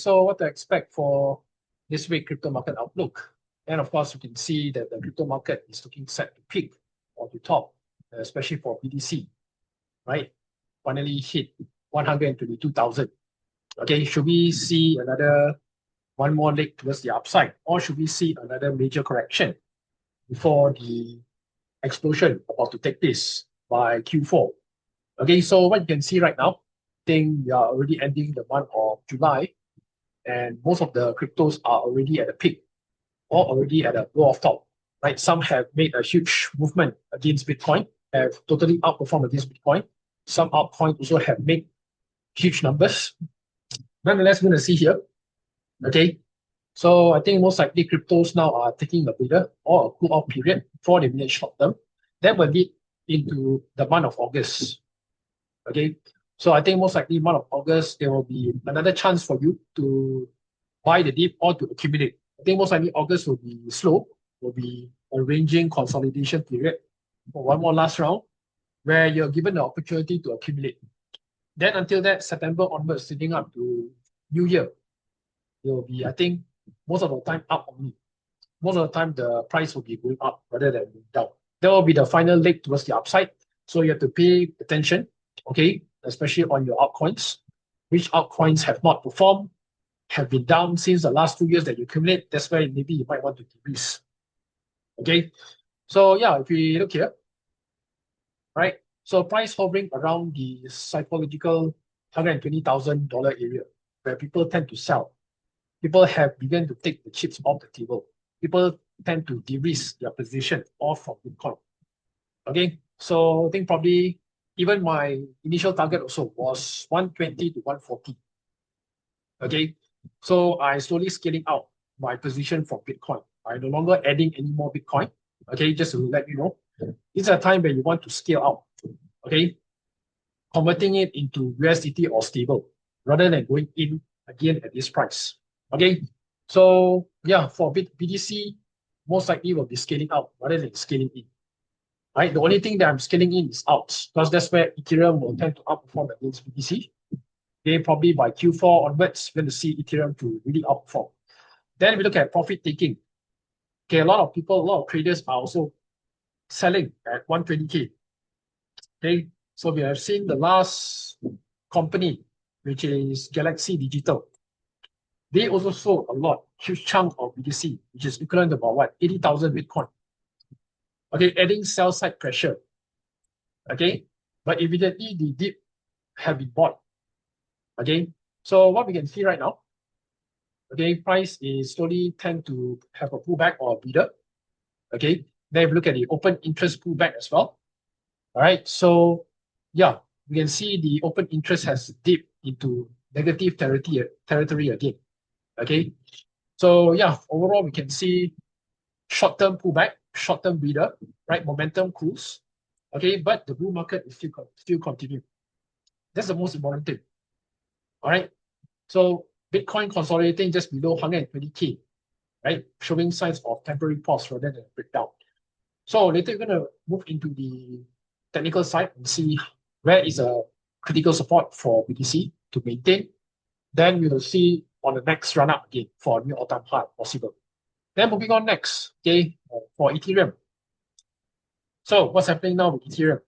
So what to expect for this week crypto market outlook? And of course, you can see that the crypto market is looking set to peak or to top, especially for BTC, right? Finally hit 122,000. Okay, should we see one more leg towards the upside, or should we see another major correction before the explosion about to take place by Q4? Okay, so what you can see right now, I think we are already ending the month of July, and most of the cryptos are already at a peak or already at a low of top, right? Some have made a huge movement against Bitcoin, have totally outperformed against Bitcoin. Some altcoins also have made huge numbers. Nonetheless, we're going to see here, okay? So I think most likely cryptos now are taking a breather or a cool off period before they manage short term. That will lead into the month of August, okay? So I think most likely month of August, there will be another chance for you to buy the dip or to accumulate. I think most likely August will be slow, will be a ranging consolidation period for one more last round where you're given the opportunity to accumulate. Then until that, September onwards, leading up to New Year, it will be, I think, most of the time up only. Most of the time, the price will be going up rather than down. That will be the final leg towards the upside. So you have to pay attention, okay, especially on your altcoins. Which altcoins have not performed, have been down since the last 2 years that you accumulate. That's why maybe you might want to decrease. Okay, so yeah, if we look here, right? So price hovering around the psychological $120,000 area where people tend to sell. People have begun to take the chips off the table. People tend to de-risk their position off from Bitcoin. Okay, so I think probably even my initial target also was 120 to 140. Okay, so I slowly scaling out my position from Bitcoin. I'm no longer adding any more Bitcoin. Okay, just to let you know, it's a time where you want to scale out. Okay, converting it into USDT or stable rather than going in again at this price. Okay, so yeah, for BTC, most likely will be scaling out rather than scaling in. Right, the only thing that I'm scaling in is out because that's where Ethereum will tend to outperform against BTC. Okay, probably by Q4 onwards, we're going to see Ethereum to really outperform. Then we look at profit taking. Okay, a lot of traders are also selling at 120K. Okay, so we have seen the last company, which is Galaxy Digital. They also sold a lot, huge chunk of BTC, which is equivalent to about what, 80,000 Bitcoin. Okay, adding sell side pressure. Okay, but evidently the dip have been bought. Okay, so what we can see right now, okay, price is slowly tend to have a pullback or a breather. Okay, then if you look at the open interest pullback as well. All right, so yeah, we can see the open interest has dipped into negative territory again. Okay, so yeah, overall we can see short-term pullback, short-term breather, right? Momentum cools. Okay, but the bull market is still continue. That's the most important thing. All right, so Bitcoin consolidating just below 120K, right? Showing signs of temporary pause rather than breakdown. So later we're going to move into the technical side and see where is a critical support for BTC to maintain. Then we will see on the next run up again for a new all-time high possible. Then moving on next, okay, for Ethereum. So what's happening now with Ethereum?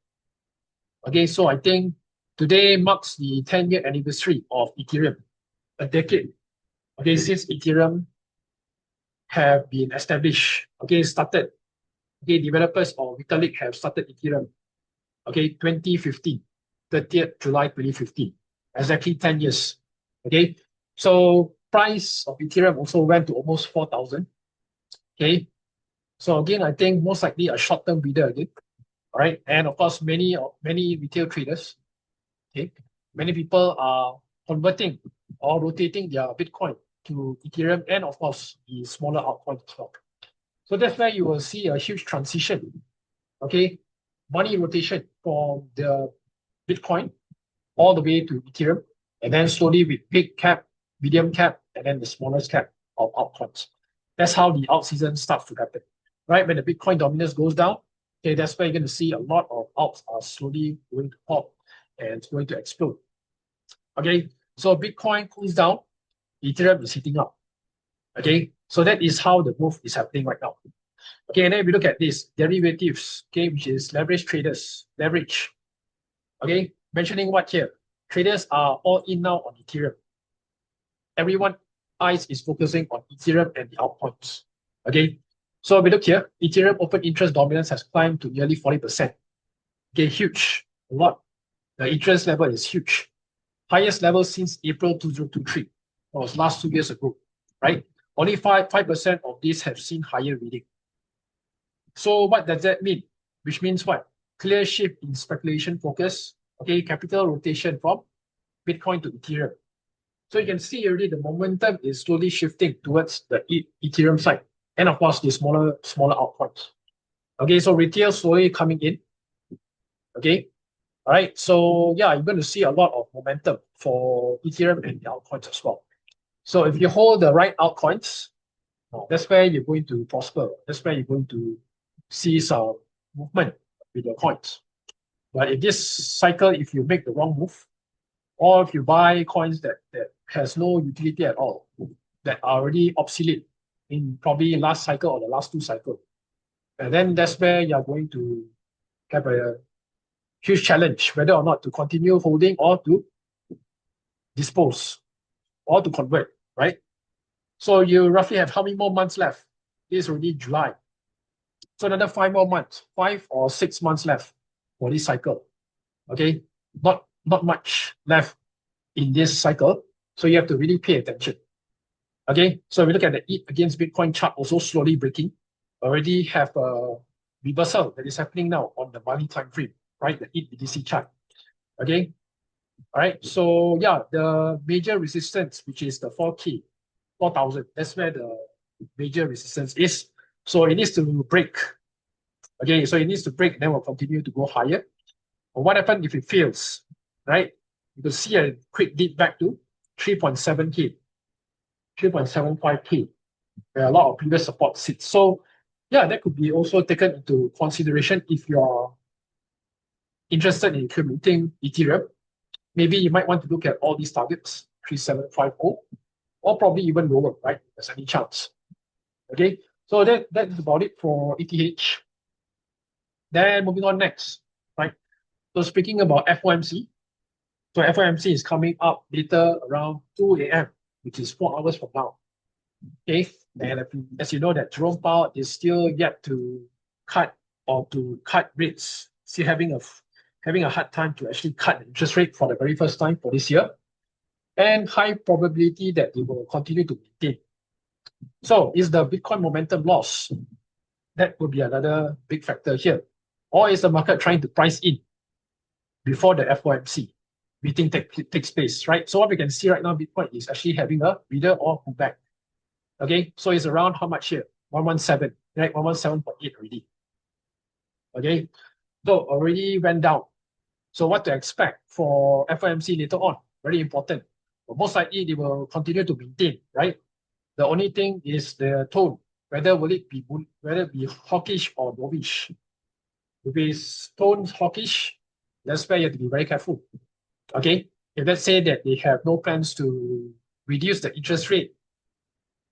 Okay, so I think today marks the 10-year anniversary of Ethereum, a decade. Okay, since Ethereum have been established, okay, started. Okay, developers or Vitalik have started Ethereum. Okay, 2015, 30th July 2015, exactly 10 years. Okay, so price of Ethereum also went to almost 4,000. Okay, so again, I think most likely a short-term breather again. All right, and of course, many retail traders, okay, many people are converting or rotating their Bitcoin to Ethereum and of course the smaller altcoins as well. So that's where you will see a huge transition, okay, money rotation from the Bitcoin all the way to Ethereum, and then slowly with big cap, medium cap, and then the smallest cap of altcoins. That's how the alt season starts to happen, right? When the Bitcoin dominance goes down, okay, that's where you're going to see a lot of alts are slowly going to pop and it's going to explode. Okay, so Bitcoin cools down. Ethereum is hitting up. Okay, so that is how the move is happening right now. Okay, and then we look at this derivatives, okay, which is leverage traders, leverage. Okay, mentioning what here? Traders are all in now on Ethereum. Everyone eyes is focusing on Ethereum and the altcoins. Okay, so we look here, Ethereum open interest dominance has climbed to nearly 40%. Okay, huge, a lot. The interest level is huge. Highest level since April 2023. That was last 2 years ago, right? Only 5% of these have seen higher reading. So what does that mean? Which means what? Clear shift in speculation focus. Okay, capital rotation from Bitcoin to Ethereum. So you can see already the momentum is slowly shifting towards the Ethereum side. And of course, the smaller altcoins. Okay, so retail slowly coming in. Okay, all right. So yeah, you're going to see a lot of momentum for Ethereum and the altcoins as well. So if you hold the right altcoins, that's where you're going to prosper. That's where you're going to see some movement with your coins. But if this cycle, if you make the wrong move, or if you buy coins that has no utility at all, that are already obsolete in probably last cycle or the last 2 cycles, and then that's where you're going to have a huge challenge, whether or not to continue holding or to dispose or to convert, right? So you roughly have how many more months left? It is already July. So another 5 more months, 5 or 6 months left for this cycle. Okay, not much left in this cycle. So you have to really pay attention. Okay, so we look at the ETH against Bitcoin chart also slowly breaking. Already have a reversal that is happening now on the monthly time frame, right? The ETH BTC chart. Okay, all right. So yeah, the major resistance, which is the 4K, 4,000. That's where the major resistance is. So it needs to break. Okay, so it needs to break, then we'll continue to go higher. But what happens if it fails, right? You can see a quick dip back to 3.7K, 3.75K, where a lot of previous support sits. So yeah, that could be also taken into consideration if you're interested in implementing Ethereum. Maybe you might want to look at all these targets, 3750, or probably even lower, right? There's any chance. Okay, so that is about it for ETH. Then moving on next, right? So speaking about FOMC, so FOMC is coming up later around 2 a.m., which is 4 hours from now. Okay, and as you know that Jerome Powell is still yet to cut rates, still having a hard time to actually cut the interest rate for the very first time for this year, and high probability that it will continue to maintain. So is the Bitcoin momentum loss? That would be another big factor here. Or is the market trying to price in before the FOMC meeting takes place, right? So what we can see right now, Bitcoin is actually having a breather or pullback. Okay, so it's around how much here? 117, right? 117.8 already. Okay, so already went down. So what to expect for FOMC later on? Very important. But most likely they will continue to maintain, right? The only thing is the tone, whether it be hawkish or dovish. If it's tone hawkish, that's where you have to be very careful. Okay, if let's say that they have no plans to reduce the interest rate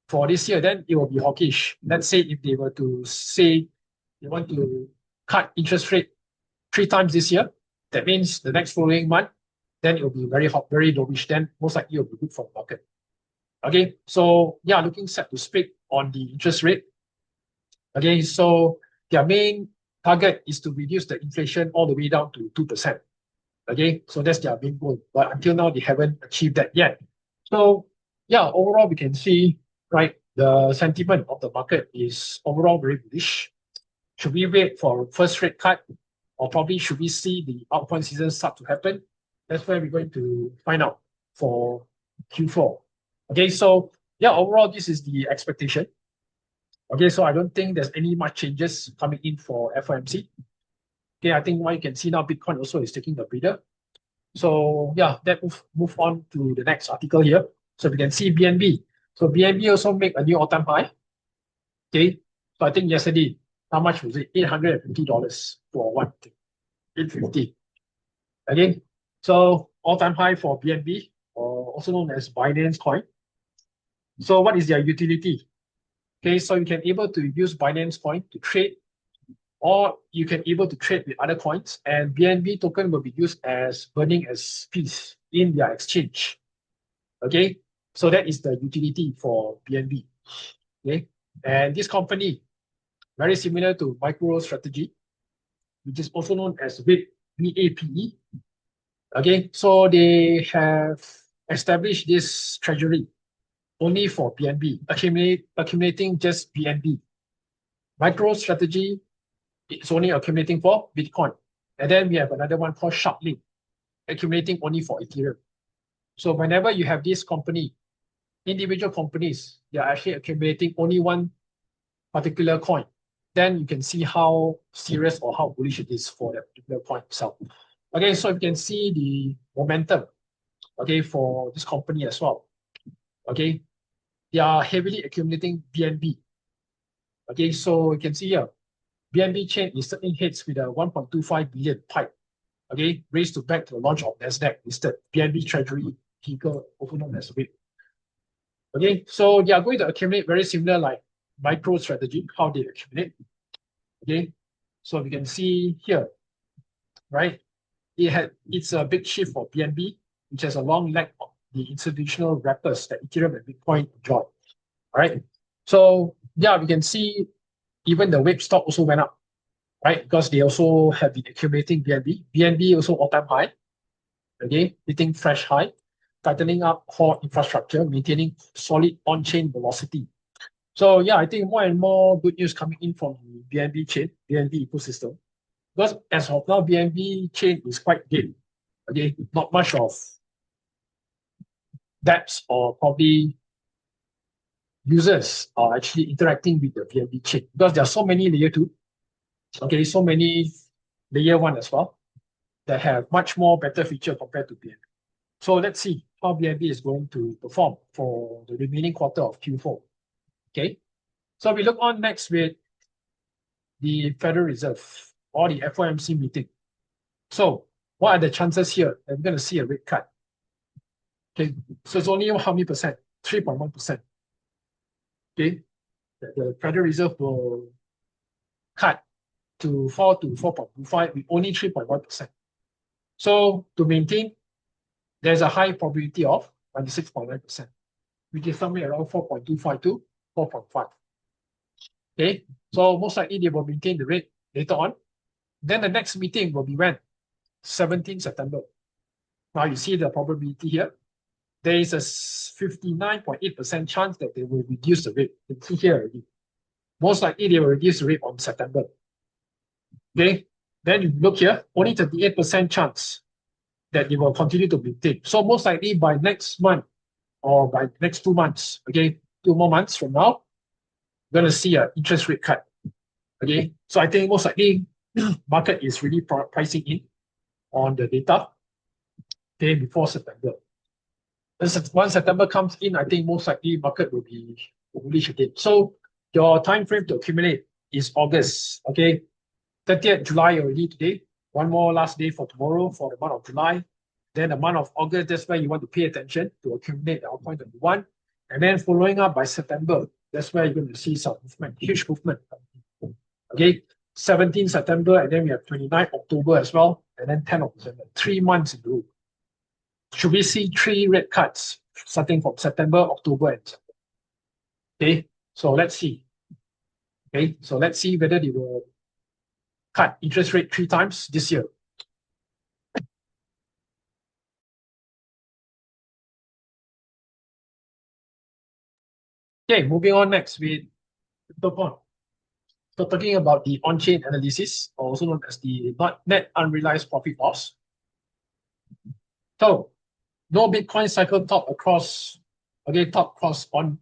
for this year, then it will be hawkish. Let's say if they were to say they want to cut interest rate 3 times this year, that means the next following month, then it will be very hot, very dovish. Then most likely it will be good for the market. Okay, so yeah, looking set to speak on the interest rate. Okay, so their main target is to reduce the inflation all the way down to 2%. Okay, so that's their main goal. But until now, they haven't achieved that yet. So yeah, overall, we can see, right, the sentiment of the market is overall very bullish. Should we wait for first rate cut, or probably should we see the altcoin season start to happen? That's where we're going to find out for Q4. Okay, so yeah, overall, this is the expectation. Okay, so I don't think there's any much changes coming in for FOMC. Okay, I think what you can see now, Bitcoin also is taking the breather. So yeah, that move on to the next article here. So we can see BNB. So BNB also make a new all-time high. Okay, so I think yesterday, how much was it? $850 for one thing. $850. Okay, so all-time high for BNB, or also known as Binance coin. So what is their utility? Okay, so you can able to use Binance Coin to trade, or you can able to trade with other coins, and BNB token will be used as burning as fees in their exchange. Okay, so that is the utility for BNB. Okay, and this company very similar to MicroStrategy, which is also known as WAPE, WAPE. Okay, so they have established this treasury only for BNB, accumulating just BNB. MicroStrategy is only accumulating for Bitcoin. And then we have another one called 𝗧𝗶𝗺𝗀𝘀, accumulating only for Ethereum. So whenever you have this company, individual companies, they are actually accumulating only one particular coin, then you can see how serious or how bullish it is for that particular coin itself. Okay, so you can see the momentum, okay, for this company as well. Okay, they are heavily accumulating BNB. Okay, so you can see here, BNB chain is certainly hits with a 1.25 billion pipe. Okay, raised to back to the launch of Nasdaq listed BNB Treasury vehicle, also known as WAPE. Okay, so they are going to accumulate very similar like MicroStrategy, how they accumulate. Okay, so we can see here, right? It's a big shift for BNB, which has a long leg of the institutional wrappers that Ethereum and Bitcoin enjoy. All right. So yeah, we can see even the WAPE stock also went up, right? Because they also have been accumulating BNB. BNB also all-time high. Okay, hitting fresh high, tightening up core infrastructure, maintaining solid on-chain velocity. So yeah, I think more and more good news coming in from the BNB chain, BNB ecosystem. Because as of now, BNB chain is quite dead. Okay, not much of dApps or probably users are actually interacting with the BNB chain because there are so many layer 2, okay, so many layer 1 as well that have much more better feature compared to BNB. So let's see how BNB is going to perform for the remaining quarter of Q4. Okay, so we look on next with the Federal Reserve or the FOMC meeting. So what are the chances here that we're going to see a rate cut? Okay, so it's only how many percent? 3.1%. Okay, the Federal Reserve will cut to 4 to 4.25 with only 3.1%. So to maintain, there's a high probability of 96.9%, which is somewhere around 4.25 to 4.5. Okay, so most likely they will maintain the rate later on. Then the next meeting will be when? 17 September. Now you see the probability here. There is a 59.8% chance that they will reduce the rate. You can see here already. Most likely they will reduce the rate on September. Okay, then you look here, only 38% chance that they will continue to maintain. So most likely by next month or by next 2 months, okay, 2 more months from now, we're going to see an interest rate cut. Okay, so I think most likely market is really pricing in on the data, okay, before September. Once September comes in, I think most likely market will be bullish again. So your time frame to accumulate is August, okay, 30th July already today. One more last day for tomorrow for the month of July. Then the month of August, that's where you want to pay attention to accumulate the altcoin 21. And then following up by September, that's where you're going to see some movement, huge movement. Okay, 17 September, and then we have 29 October as well, and then 10 of December, 3 months in a row. Should we see 3 rate cuts starting from September, October, and December? Okay, so let's see. Okay, so let's see whether they will cut interest rate 3 times this year. Okay, moving on next with CryptoCon. So talking about the on-chain analysis, also known as the net unrealized profit loss. So no Bitcoin cycle top across, okay, top cross on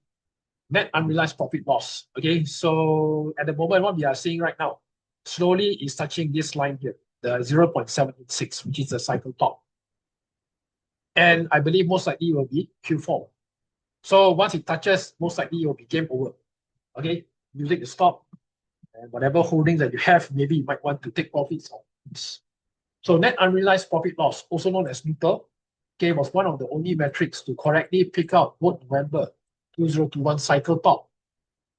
net unrealized profit loss. Okay, so at the moment, what we are seeing right now, slowly is touching this line here, the 0.786, which is the cycle top. And I believe most likely will be Q4. So once it touches, most likely it will be game over. Okay, you take the stop, and whatever holdings that you have, maybe you might want to take profits on this. So net unrealized profit loss, also known as NUPL, okay, was one of the only metrics to correctly pick out both November 2021 cycle top,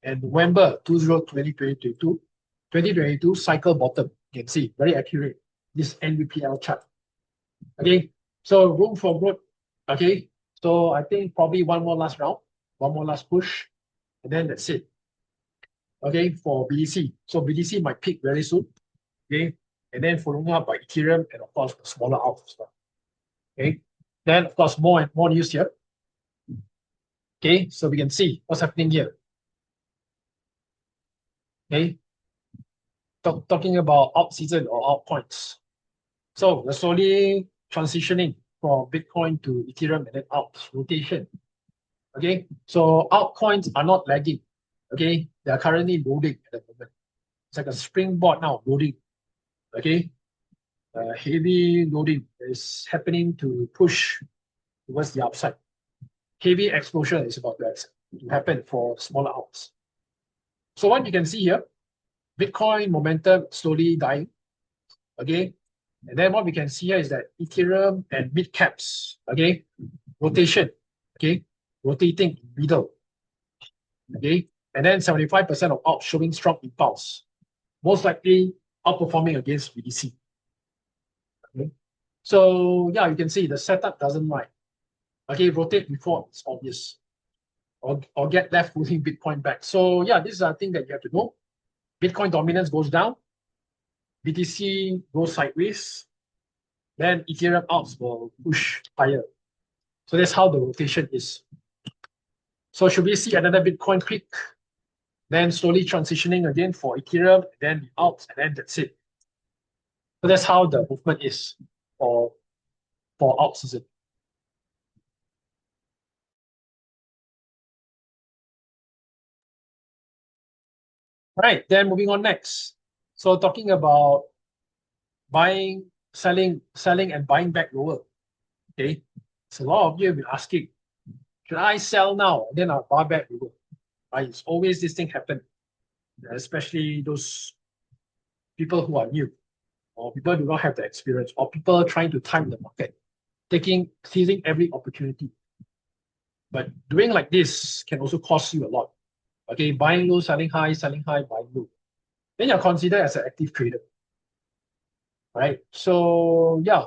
and November 2022 cycle bottom. You can see very accurate this NUPL chart. Okay, so room for growth. Okay, so I think probably one more last round, one more last push, and then that's it. Okay, for BTC. So BTC might peak very soon. Okay, and then following up by Ethereum and of course the smaller alts as well. Okay, then of course more and more news here. Okay, so we can see what's happening here. Okay, talking about alt season or altcoins. So we're slowly transitioning from Bitcoin to Ethereum and then alt rotation. Okay, so altcoins are not lagging. Okay, they are currently loading at the moment. It's like a springboard now, loading. Okay, heavy loading is happening to push towards the upside. Heavy explosion is about to happen for smaller alts. So what you can see here, Bitcoin momentum slowly dying. Okay, and then what we can see here is that Ethereum and mid caps. Okay, rotation. Okay, rotating in middle. Okay, and then 75% of alts showing strong impulse, most likely outperforming against BTC. Okay, so yeah, you can see the setup doesn't lie. Okay, rotate before it's obvious, or get left holding Bitcoin back. So yeah, this is a thing that you have to know. Bitcoin dominance goes down, BTC goes sideways, then Ethereum alts will push higher. So that's how the rotation is. So should we see another Bitcoin peak, then slowly transitioning again for Ethereum, then the alts, and then that's it. So that's how the movement is for alt season. Right, then moving on next. So talking about buying, selling, and buying back lower. Okay, so a lot of you have been asking, should I sell now and then I'll buy back lower? Right, it's always this thing happen, especially those people who are new, or people who do not have the experience, or people trying to time the market, seizing every opportunity. But doing like this can also cost you a lot. Okay, buying low, selling high, buying low. Then you're considered as an active trader. Right? So yeah.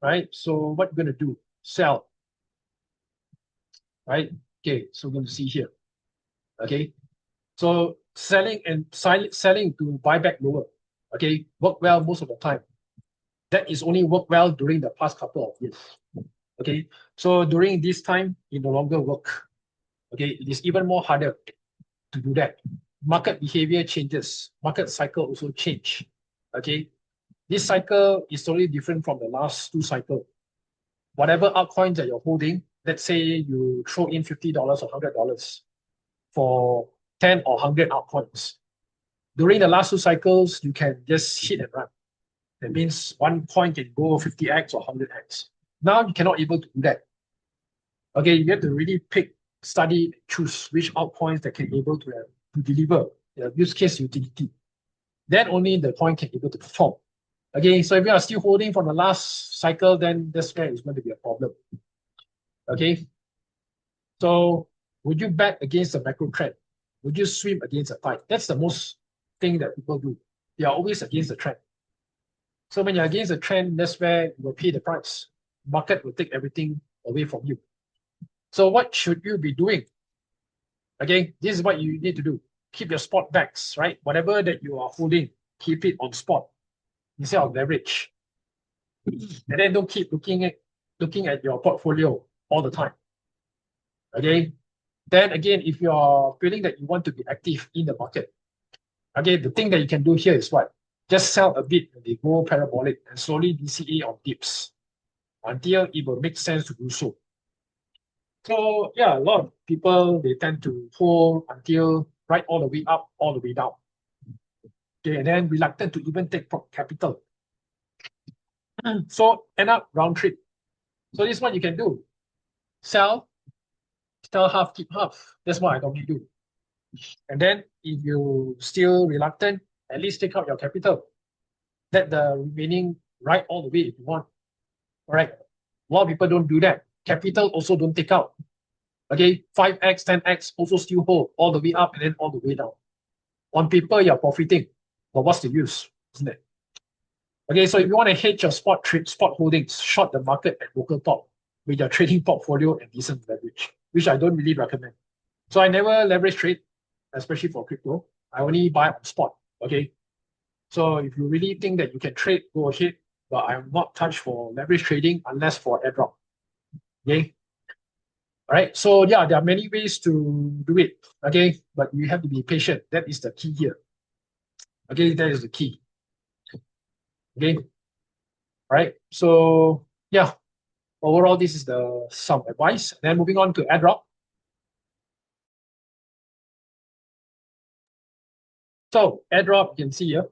Right? So what you're gonna do? Sell. Right? Okay, so we're going to see here. Okay. So selling to buy back lower. Okay, work well most of the time. That is only work well during the past couple of years. Okay, so during this time, it no longer work. Okay, it is even more harder to do that. Market behavior changes. Market cycle also change. Okay, this cycle is totally different from the last two cycles. Whatever altcoins that you're holding, let's say you throw in $50 or $100 for 10 or 100 altcoins. During the last two cycles, you can just hit and run. That means one coin can go 50x or 100x. Now you cannot able to do that. Okay, you have to really pick, study, choose which altcoins that can able to deliver use case utility. Then only the coin can able to perform. Okay, so if you are still holding from the last cycle, then that's where it's going to be a problem. Okay, so would you bet against the macro trend? Would you swim against the tide? That's the most thing that people do. They are always against the trend. So when you're against the trend, that's where you will pay the price. Market will take everything away from you. So what should you be doing? Okay, this is what you need to do. Keep your spot backs, right? Whatever that you are holding, keep it on spot instead of leverage. And then don't keep looking at your portfolio all the time. Okay. Then again, if you are feeling that you want to be active in the market, okay, the thing that you can do here is what? Just sell a bit when they go parabolic and slowly DCA on dips until it will make sense to do so. So yeah, a lot of people, they tend to hold until right all the way up, all the way down. Okay, and then reluctant to even take capital. So end up round trip. So this is what you can do. Sell half, keep half. That's what I normally do. And then if you still reluctant, at least take out your capital. Let the remaining ride all the way if you want. All right. A lot of people don't do that. Capital also don't take out. Okay, 5x, 10x also still hold all the way up and then all the way down. On paper, you're profiting, but what's the use, isn't it? Okay, so if you want to hedge your spot holdings, short the market at local top with your trading portfolio and decent leverage, which I don't really recommend. So I never leverage trade, especially for crypto. I only buy on spot. Okay, so if you really think that you can trade, go ahead. But I'm not touched for leverage trading unless for airdrop. Okay. All right. So yeah, there are many ways to do it. Okay, but you have to be patient. That is the key here. Okay, that is the key. Okay. All right. So yeah, overall, this is some advice. Then moving on to airdrop. So airdrop, you can see here.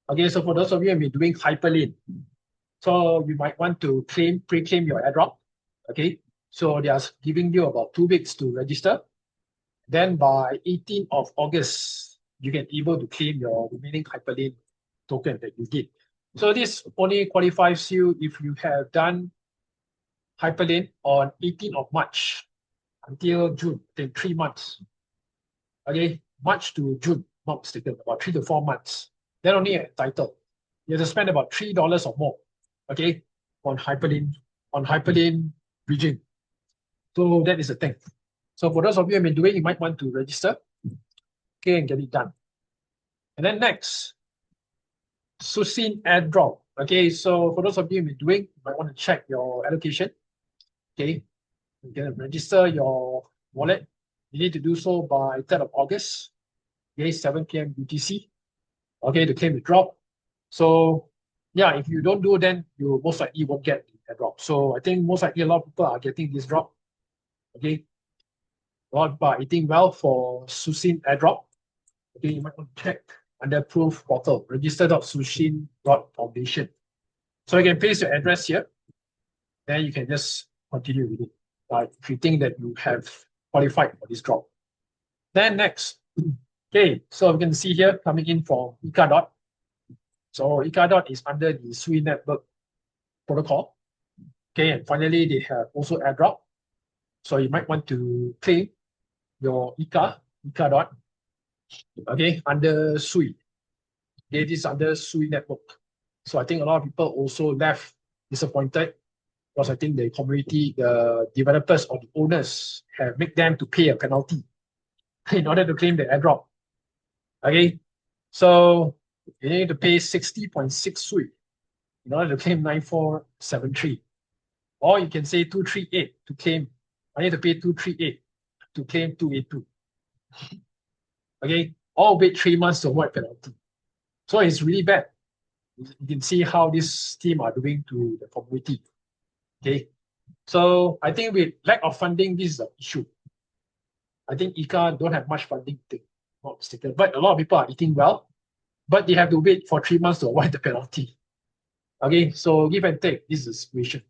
Okay, so for those of you who have been doing hyperlink, so you might want to pre-claim your airdrop. Okay, so they are giving you about 2 weeks to register. Then by 18th of August, you can able to claim your remaining hyperlink token that you did. So this only qualifies you if you have done hyperlink on 18th of March until June, then 3 months. Okay, March to June, not mistaken, about 3 to 4 months. Then only entitled. You have to spend about $3 or more, okay, on hyperlink bridging. So that is the thing. So for those of you who have been doing, you might want to register, okay, and get it done. And then next, 𝗧𝗶𝗺𝗀𝗀𝗀𝗀 airdrop. Okay, so for those of you who have been doing, you might want to check your allocation. Okay, you can register your wallet. You need to do so by 3rd of August, okay, 7 p.m. UTC, okay, to claim the drop. So yeah, if you don't do, then you most likely won't get the airdrop. So I think most likely a lot of people are getting this drop. Okay, a lot of people are eating well for 𝗧𝗶𝗺𝗀𝗀𝗀𝗀 airdrop. Okay, you might want to check under proof portal, register.𝗧𝗶𝗺𝗀𝗀𝗀𝗀𝗀. So you can paste your address here, then you can just continue with it. If you think that you have qualified for this drop. Then next, okay, so we can see here coming in from 𝗧𝗏. So 𝗧𝗏 is under the 𝗧𝗏 network protocol. Okay, and finally they have also airdrop. So you might want to claim your 𝗧𝗏, okay, under 𝗧𝗏. Okay, this is under 𝗧𝗏 network. So I think a lot of people also left disappointed because I think the community, the developers or the owners have made them to pay a penalty in order to claim the airdrop. Okay, so you need to pay 60.6 𝗧𝗏 in order to claim 9473. Or you can say 238 to claim. I need to pay 238 to claim 282. Okay, all wait 3 months to avoid penalty. So it's really bad. You can see how this team are doing to the community. Okay, so I think with lack of funding, this is an issue. I think 𝗧𝗏 don't have much funding thing, not mistaken. But a lot of people are eating well, but they have to wait for 3 months to avoid the penalty. Okay, so give and take, this is the situation.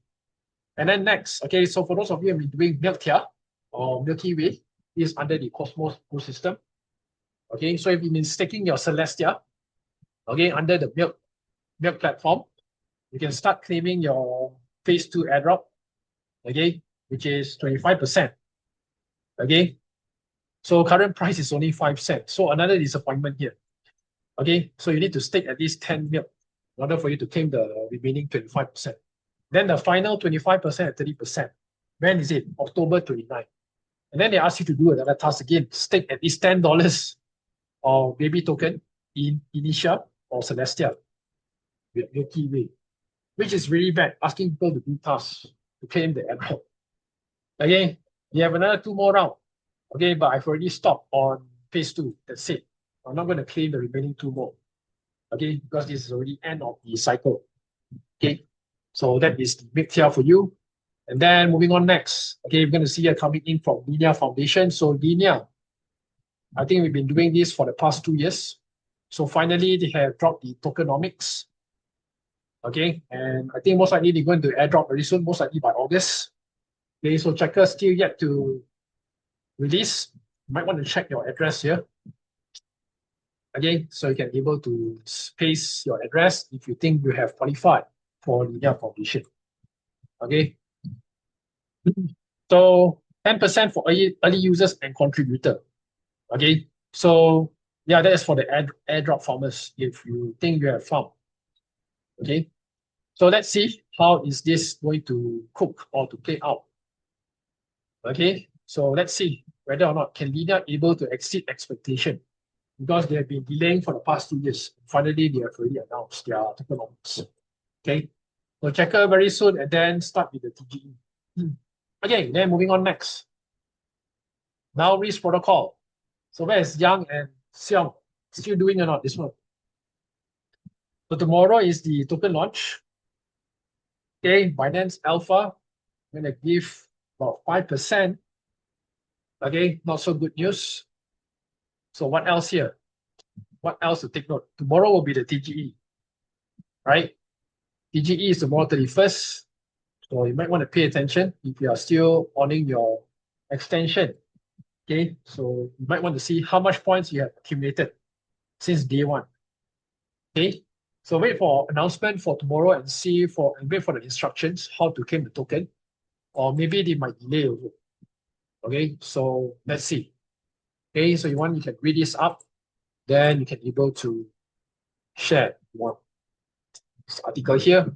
And then next, okay, so for those of you who have been doing MilkTia or Milky Way, is under the Cosmos ecosystem. Okay, so if you've been staking your Celestia, okay, under the Milk platform, you can start claiming your phase 2 airdrop, okay, which is 25%. Okay, so current price is only 5 cents. So another disappointment here. Okay, so you need to stake at least 10 milk in order for you to claim the remaining 25%. Then the final 25% and 30%. When is it? October 29. And then they ask you to do another task again, stake at least $10 of baby token in Initia or Celestia with Milky Way, which is really bad, asking people to do tasks to claim the airdrop. Okay, you have another 2 more rounds. Okay, but I've already stopped on phase 2. That's it. I'm not going to claim the remaining 2 more. Okay, because this is already end of the cycle. Okay, so that is the big tier for you. And then moving on next. Okay, we're going to see here coming in from Linear Foundation. So Linear, I think we've been doing this for the past 2 years. So finally, they have dropped the tokenomics. Okay, and I think most likely they're going to airdrop very soon, most likely by August. Okay, so checkers still yet to release. You might want to check your address here. Okay, so you can be able to paste your address if you think you have qualified for Linear Foundation. Okay, so 10% for early users and contributor. Okay, so yeah, that is for the airdrop farmers if you think you have farm. Okay, so let's see how is this going to cook or to play out. Okay, so let's see whether or not can Lina able to exceed expectation, because they have been delaying for the past 2 years. Finally, they have already announced their tokenomics. Okay, so checker very soon and then start with the TGE. Okay, then moving on next. Now risk protocol. So where is Yang and Xiang still doing or not this one? So tomorrow is the token launch. Okay, Binance Alpha, I'm gonna give about 5%. Okay, not so good news. So what else here? What else to take note? Tomorrow will be the TGE, right? TGE is tomorrow 31st. So you might want to pay attention if you are still owning your extension. Okay, so you might want to see how much points you have accumulated since day one. Okay, so wait for announcement for tomorrow and wait for the instructions how to claim the token, or maybe they might delay also. Okay, so let's see. Okay, so you can read this up, then you can be able to share this article here.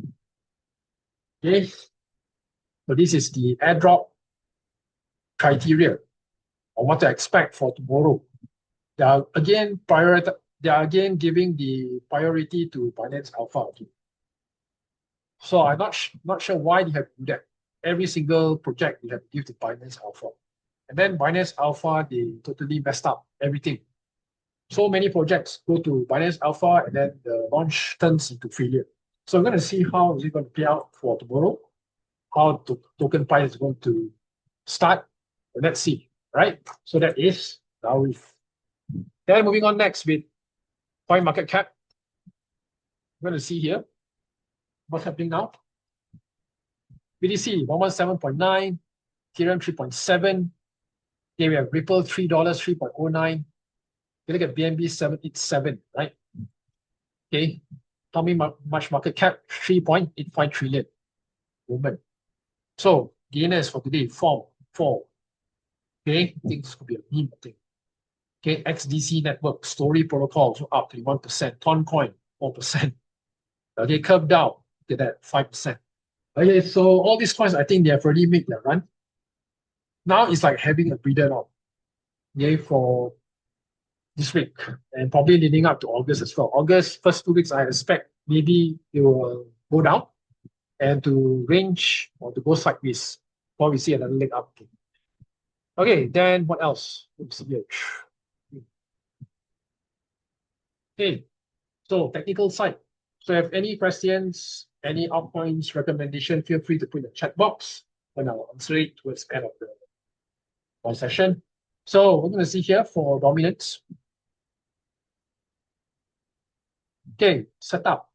Okay, so this is the airdrop criteria or what to expect for tomorrow. They are again giving the priority to Binance Alpha. Okay. So I'm not sure why they have to do that. Every single project they have to give to Binance Alpha. And then Binance Alpha, they totally messed up everything. So many projects go to Binance Alpha and then the launch turns into failure. So I'm going to see how is it going to play out for tomorrow, how the token price is going to start. Let's see, right? So that is now with. Then moving on next with coin market cap. I'm going to see here what's happening now. BTC 117.9, Ethereum 3.7. Okay, we have Ripple $3, 3.09. You look at BNB 787, right? Okay, how much market cap? 3.85 trillion. Moment. So gainers for today, 4. Okay, things could be a meme thing. Okay, XDC network, Story protocol, so up 31%. Toncoin 4%. Okay, curve down, look at that, 5%. Okay, so all these coins, I think they have already made their run. Now it's like having a breather now. Okay, for this week and probably leading up to August as well. August, first 2 weeks, I expect maybe it will go down and to range or to go sideways before we see another leg up. Okay, then what else? Let's see here. Okay, so technical side. So if any questions, any altcoins recommendation, feel free to put in the chat box and I'll answer it towards the end of the session. So we're going to see here for dominance. Okay, setup.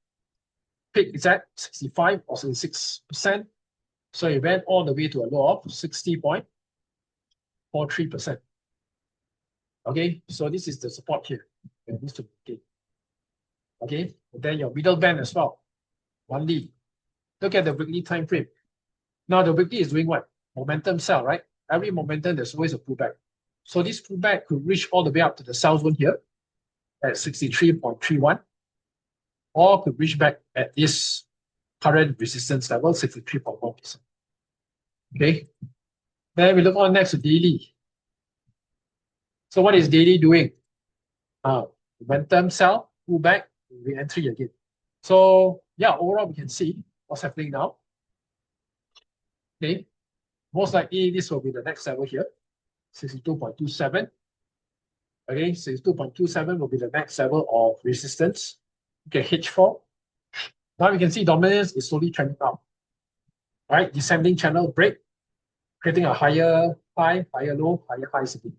Peak is at 65 or 66%. So it went all the way to a low of 60.43%. Okay, so this is the support here. It needs to be okay. And then your middle band as well. Monthly. Look at the weekly time frame. Now the weekly is doing what? Momentum sell, right? Every momentum, there's always a pullback. So this pullback could reach all the way up to the sell zone here at 63.31, or could reach back at this current resistance level, 63.1%. Okay. Then we look on next to daily. So what is daily doing? Momentum sell, pullback, re-entry again. So yeah, overall we can see what's happening now. Okay. Most likely this will be the next level here, 62.27. Okay, 62.27 will be the next level of resistance. Okay, H4. Now we can see dominance is slowly trending up. All right, descending channel break, creating a higher high, higher low, higher highs again.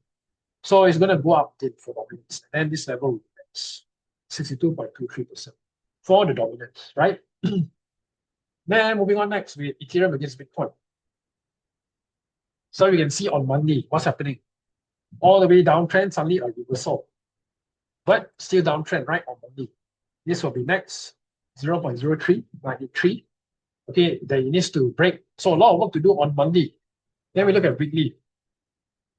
So it's going to go up for dominance. And this level is 62.23% for the dominance, right? Then moving on next with Ethereum against Bitcoin. So we can see on Monday what's happening. All the way downtrend, suddenly a reversal. But still downtrend, right, on Monday. This will be next, 0.0393. Okay, then it needs to break. So a lot of work to do on Monday. Then we look at weekly.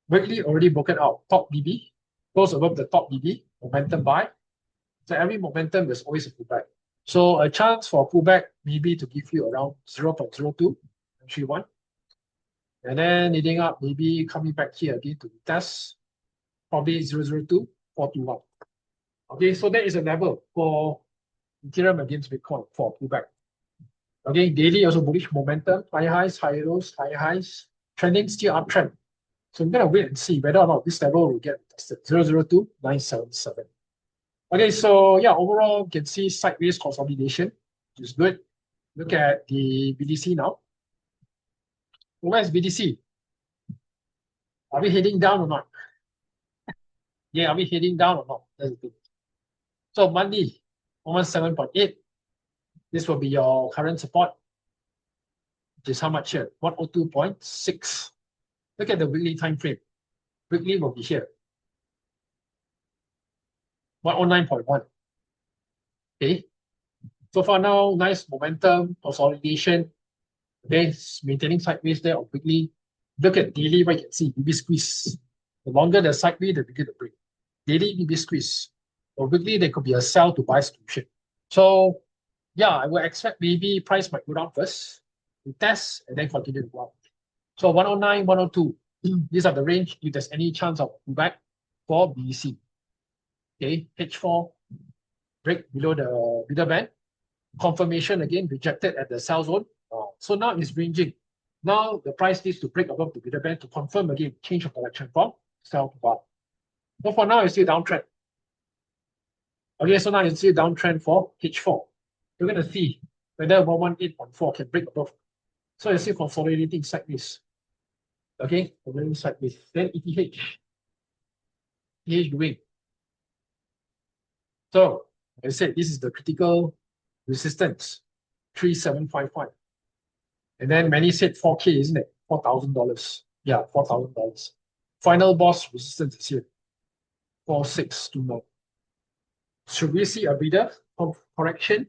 weekly already broken out. Top BB goes above the top BB, momentum buy. So every momentum there's always a pullback. So a chance for a pullback maybe to give you around 0.0231. And then leading up, maybe coming back here again to test, probably 0.02421. Okay, so that is a level for Ethereum against Bitcoin for pullback. Okay, daily also bullish momentum, high highs, high lows, high highs, trending still uptrend. So I'm gonna wait and see whether or not this level will get tested. 0.02977. Okay, so yeah, overall you can see sideways consolidation, which is good. Look at the BTC now. Where's BTC? Are we heading down or not? Yeah, are we heading down or not? That's the thing. So monthly, 117.8. This will be your current support, which is how much here? 102.6. Look at the weekly time frame. Weekly will be here. 109.1. Okay. So far now, nice momentum, consolidation. Okay, maintaining sideways there on weekly. Look at daily, where you can see BB squeeze. The longer the sideways, the bigger the break. Daily BB squeeze. Or weekly, there could be a sell to buy solution. So yeah, I would expect maybe price might go down first, to test, and then continue to go up. So 109, 102, these are the range if there's any chance of pullback for BTC. Okay, H4, break below the middle band. Confirmation again, rejected at the sell zone. So now it's ranging. Now the price needs to break above the middle band to confirm again change of direction from sell to buy. So for now, it's still downtrend. Okay, so now it's still downtrend for H4. We're going to see whether 118.4 can break above. So it's still consolidating sideways. Okay, going sideways. Then ETH. ETH doing. So, like I said, this is the critical resistance, 3755. And then many said 4K, isn't it? $4,000. Yeah, $4,000. Final boss resistance is here, 4629. Should we see a breather of correction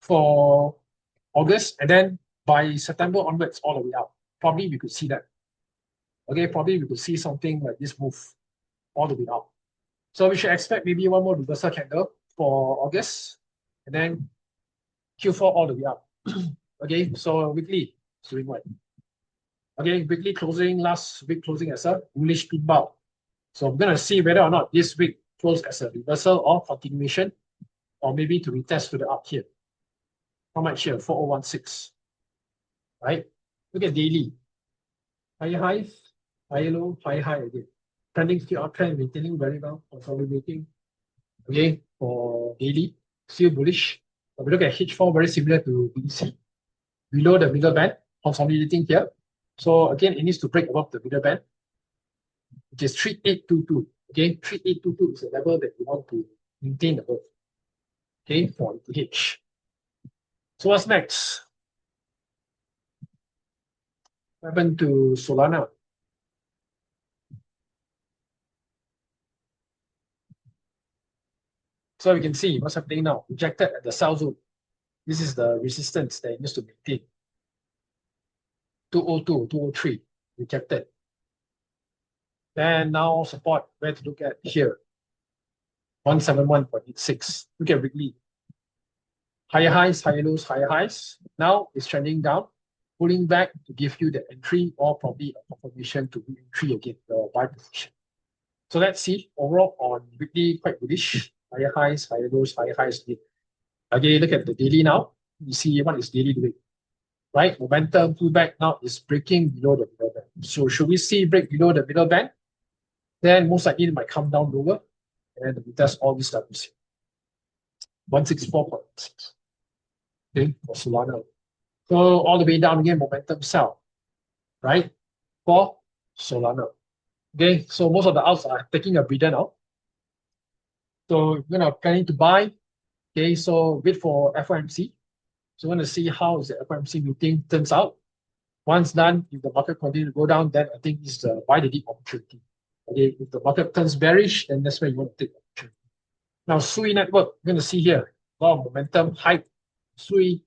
for August, and then by September onwards, all the way up? Probably we could see that. Okay, probably we could see something like this move all the way up. So we should expect maybe one more reversal candle for August, and then Q4 all the way up. Okay, so weekly doing what? Okay, weekly closing, last week closing as a bullish pin bar. So I'm gonna see whether or not this week close as a reversal or continuation, or maybe to retest to the up here. How much here? 4016. Right? Look at daily. High highs, high low, high high again. Trending still uptrend, maintaining very well, consolidating. Okay, for daily, still bullish. But we look at H4, very similar to BTC. Below the middle band, consolidating here. So again, it needs to break above the middle band, which is 3822. Okay, 3822 is a level that you want to maintain above. Okay, for ETH. So what's next? What happened to Solana? So you can see what's happening now. Rejected at the sell zone. This is the resistance that it needs to maintain. 202, 203, rejected. Then now support, where to look at here? 171.86. Look at weekly. Higher highs, higher lows, higher highs. Now it's trending down, pulling back to give you the entry or probably a confirmation to re-entry again, the buy position. So let's see. Overall on weekly, quite bullish. Higher highs, higher lows, higher highs again. Again, look at the daily now. You see what is daily doing. Right? Momentum pullback now is breaking below the middle band. So should we see break below the middle band? Then most likely it might come down lower. And we test all these levels. 164.6. Okay, for Solana. So all the way down again, momentum sell. Right? For Solana. Okay, so most of the outs are taking a breather now. So we're gonna planning to buy. Okay, so wait for FOMC. So we're gonna see how is the FOMC meeting turns out. Once done, if the market continues to go down, then I think it's the buy the dip opportunity. Okay, if the market turns bearish, then that's where you want to take the opportunity. Now, Sui network, we're gonna see here a lot of momentum, hype, Sui.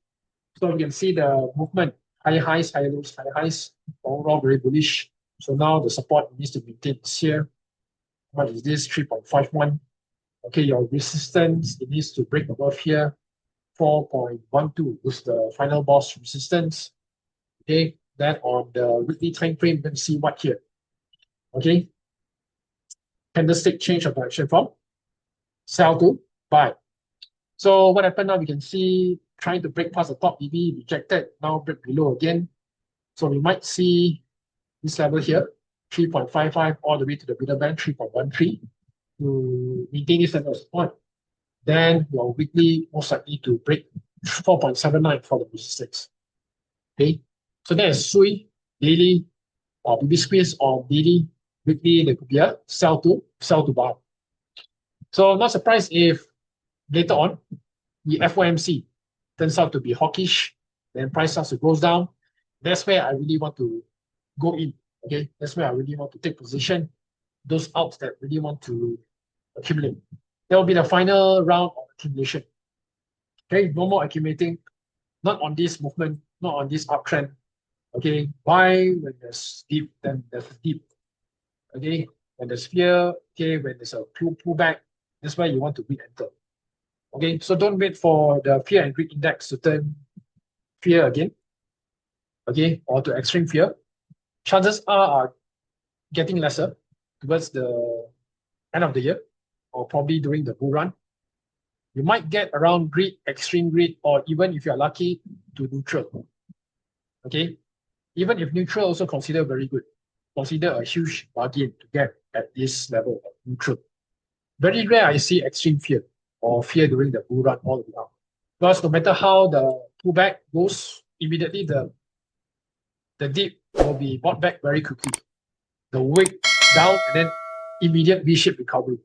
So we can see the movement, high highs, high lows, high highs, overall very bullish. So now the support needs to maintain this here. What is this? 3.51. Okay, your resistance, it needs to break above here. 4.12 is the final boss resistance. Okay, then on the weekly time frame, you can see what here. Okay, candlestick change of direction from sell to buy. So what happened now? We can see trying to break past the top EV, rejected, now break below again. So we might see this level here, 3.55 all the way to the middle band, 3.13 to maintain this level of support. Then your weekly most likely to break 4.79 for the resistance. Okay, so that is SUI, daily, or BB squeeze, or daily, weekly, there could be a sell to buy. So not surprised if later on the FOMC turns out to be hawkish, then price starts to goes down. That's where I really want to go in. Okay, that's where I really want to take position. Those outs that really want to accumulate. That will be the final round of accumulation. Okay, no more accumulating, not on this movement, not on this uptrend. Okay, buy when there's deep, then there's deep. Okay, when there's fear, okay, when there's a pullback, that's why you want to re-enter. Okay, so don't wait for the fear and greed index to turn fear again. Okay, or to extreme fear. Chances are getting lesser towards the end of the year, or probably during the bull run. You might get around greed, extreme greed, or even if you're lucky, to neutral. Okay, even if neutral, also consider very good. Consider a huge bargain to get at this level of neutral. Very rare I see extreme fear or fear during the bull run all the way up. Because no matter how the pullback goes, immediately the dip will be bought back very quickly. The wick down and then immediate V-shaped recovery.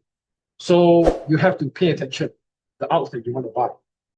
So you have to pay attention the outs that you want to buy.